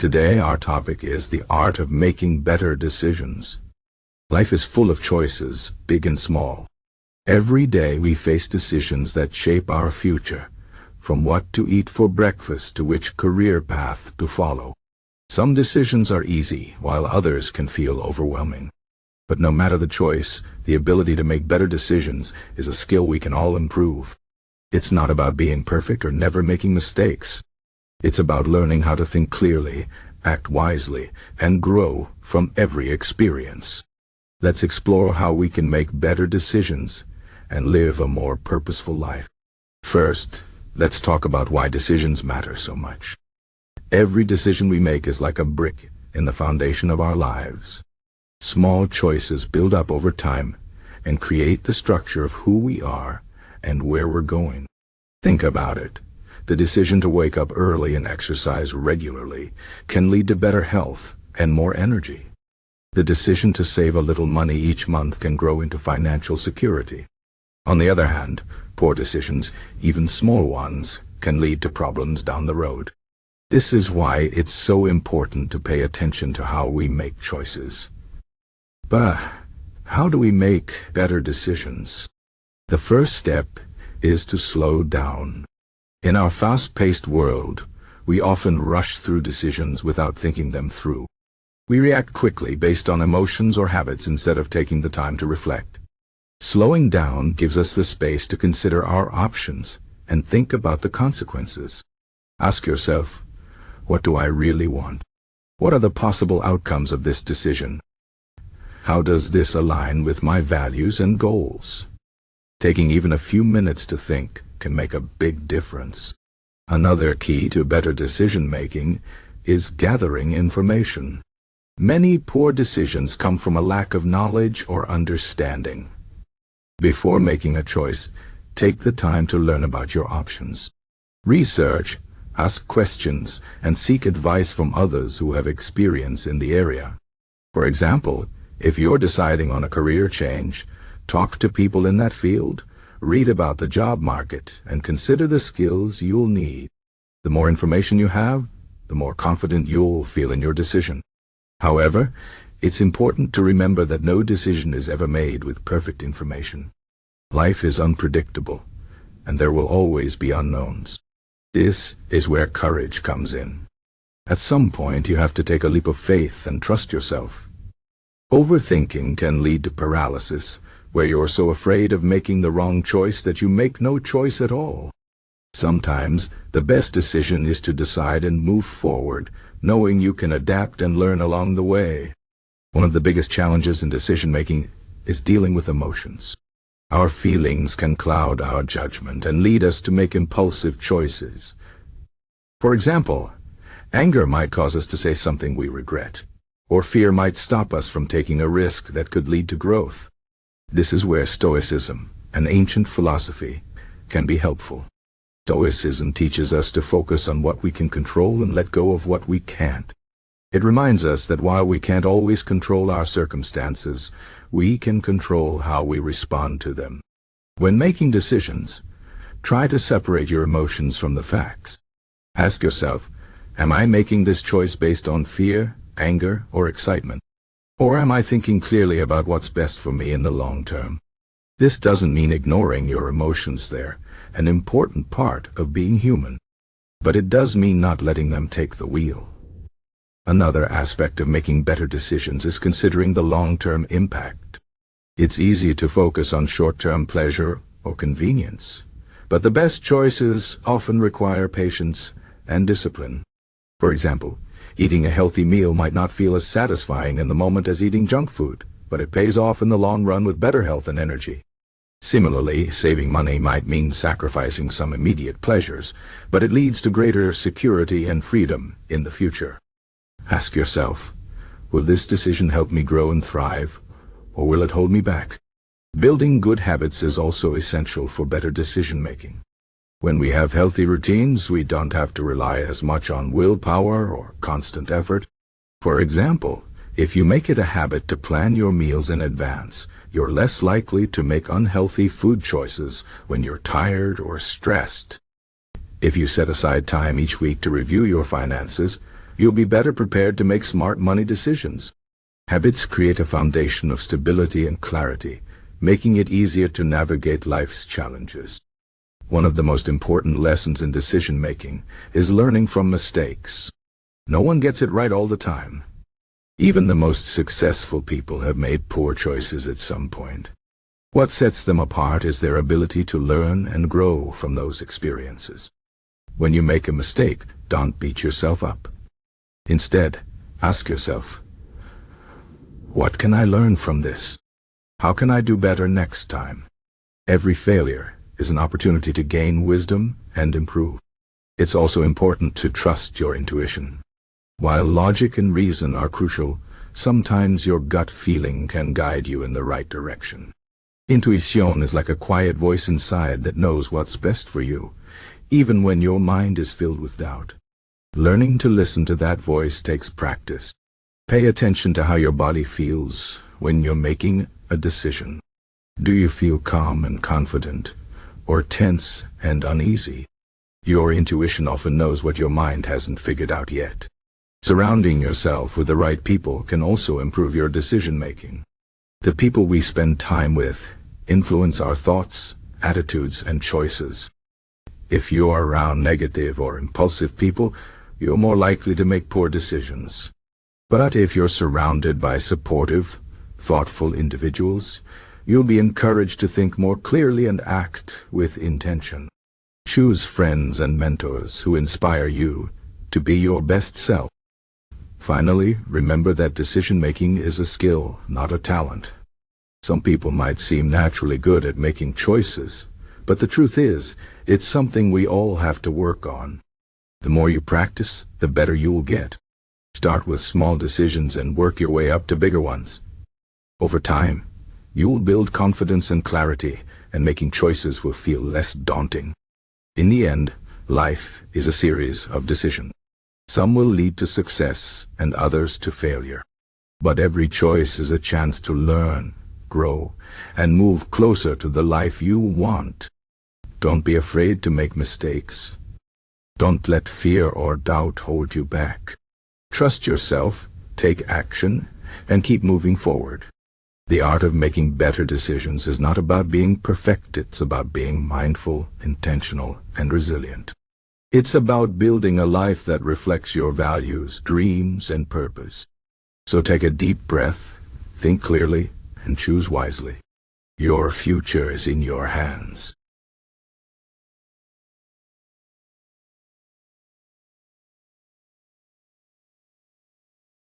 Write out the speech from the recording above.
Today our topic is the art of making better decisions. Life is full of choices, big and small. Every day we face decisions that shape our future, from what to eat for breakfast to which career path to follow. Some decisions are easy, while others can feel overwhelming. But no matter the choice, the ability to make better decisions is a skill we can all improve. It's not about being perfect or never making mistakes. It's about learning how to think clearly, act wisely, and grow from every experience. Let's explore how we can make better decisions and live a more purposeful life. First, let's talk about why decisions matter so much. Every decision we make is like a brick in the foundation of our lives. Small choices build up over time and create the structure of who we are and where we're going. Think about it. The decision to wake up early and exercise regularly can lead to better health and more energy. The decision to save a little money each month can grow into financial security. On the other hand, poor decisions, even small ones, can lead to problems down the road. This is why it's so important to pay attention to how we make choices. But how do we make better decisions? The first step is to slow down. In our fast-paced world, we often rush through decisions without thinking them through. We react quickly based on emotions or habits instead of taking the time to reflect. Slowing down gives us the space to consider our options and think about the consequences. Ask yourself, what do I really want? What are the possible outcomes of this decision? How does this align with my values and goals? Taking even a few minutes to think can make a big difference. Another key to better decision-making is gathering information. Many poor decisions come from a lack of knowledge or understanding. Before making a choice, take the time to learn about your options. Research, ask questions, and seek advice from others who have experience in the area. For example, if you're deciding on a career change, talk to people in that field, read about the job market, and consider the skills you'll need. The more information you have, the more confident you'll feel in your decision. However, it's important to remember that no decision is ever made with perfect information. Life is unpredictable, and there will always be unknowns. This is where courage comes in. At some point, you have to take a leap of faith and trust yourself. Overthinking can lead to paralysis, where you're so afraid of making the wrong choice that you make no choice at all. Sometimes, the best decision is to decide and move forward, knowing you can adapt and learn along the way. One of the biggest challenges in decision-making is dealing with emotions. Our feelings can cloud our judgment and lead us to make impulsive choices. For example, anger might cause us to say something we regret, or fear might stop us from taking a risk that could lead to growth. This is where Stoicism, an ancient philosophy, can be helpful. Stoicism teaches us to focus on what we can control and let go of what we can't. It reminds us that while we can't always control our circumstances, we can control how we respond to them. When making decisions, try to separate your emotions from the facts. Ask yourself, am I making this choice based on fear, anger, or excitement? Or am I thinking clearly about what's best for me in the long term? This doesn't mean ignoring your emotions. They're an important part of being human. But it does mean not letting them take the wheel. Another aspect of making better decisions is considering the long-term impact. It's easy to focus on short-term pleasure or convenience, but the best choices often require patience and discipline. For example, eating a healthy meal might not feel as satisfying in the moment as eating junk food, but it pays off in the long run with better health and energy. Similarly, saving money might mean sacrificing some immediate pleasures, but it leads to greater security and freedom in the future. Ask yourself, will this decision help me grow and thrive, or will it hold me back? Building good habits is also essential for better decision-making. When we have healthy routines, we don't have to rely as much on willpower or constant effort. For example, if you make it a habit to plan your meals in advance, you're less likely to make unhealthy food choices when you're tired or stressed. If you set aside time each week to review your finances, you'll be better prepared to make smart money decisions. Habits create a foundation of stability and clarity, making it easier to navigate life's challenges. One of the most important lessons in decision-making is learning from mistakes. No one gets it right all the time. Even the most successful people have made poor choices at some point. What sets them apart is their ability to learn and grow from those experiences. When you make a mistake, don't beat yourself up. Instead, ask yourself, what can I learn from this? How can I do better next time? Every failure is an opportunity to gain wisdom and improve. It's also important to trust your intuition. While logic and reason are crucial, sometimes your gut feeling can guide you in the right direction. Intuition is like a quiet voice inside that knows what's best for you, even when your mind is filled with doubt. Learning to listen to that voice takes practice. Pay attention to how your body feels when you're making a decision. Do you feel calm and confident, or tense and uneasy? Your intuition often knows what your mind hasn't figured out yet. Surrounding yourself with the right people can also improve your decision-making. The people we spend time with influence our thoughts, attitudes, and choices. If you are around negative or impulsive people, you're more likely to make poor decisions. But if you're surrounded by supportive, thoughtful individuals, you'll be encouraged to think more clearly and act with intention. Choose friends and mentors who inspire you to be your best self. Finally, remember that decision-making is a skill, not a talent. Some people might seem naturally good at making choices, but the truth is, it's something we all have to work on. The more you practice, the better you'll get. Start with small decisions and work your way up to bigger ones. Over time, you'll build confidence and clarity, and making choices will feel less daunting. In the end, life is a series of decisions. Some will lead to success and others to failure. But every choice is a chance to learn, grow, and move closer to the life you want. Don't be afraid to make mistakes. Don't let fear or doubt hold you back. Trust yourself, take action, and keep moving forward. The art of making better decisions is not about being perfect, it's about being mindful, intentional, and resilient. It's about building a life that reflects your values, dreams, and purpose. So take a deep breath, think clearly, and choose wisely. Your future is in your hands.